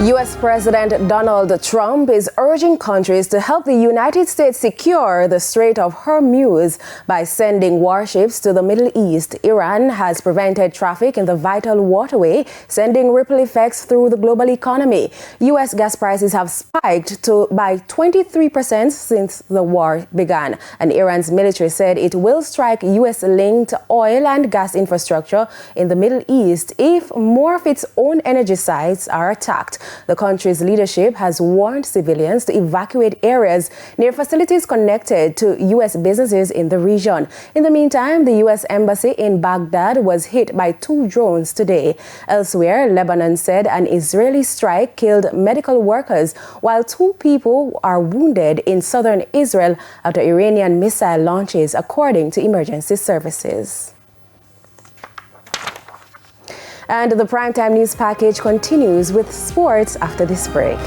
U.S. President Donald Trump is urging countries to help the United States secure the Strait of Hormuz by sending warships to the Middle East. Iran has prevented traffic in the vital waterway, sending ripple effects through the global economy. U.S. gas prices have spiked by 23% since the war began, and Iran's military said it will strike U.S.-linked oil and gas infrastructure in the Middle East if more of its own energy sites are attacked. The country's leadership has warned civilians to evacuate areas near facilities connected to U.S. businesses in the region. In the meantime, the U.S. Embassy in Baghdad was hit by 2 drones today. Elsewhere, Lebanon said an Israeli strike killed medical workers, while 2 people are wounded in southern Israel after Iranian missile launches, according to emergency services. And the primetime news package continues with sports after this break.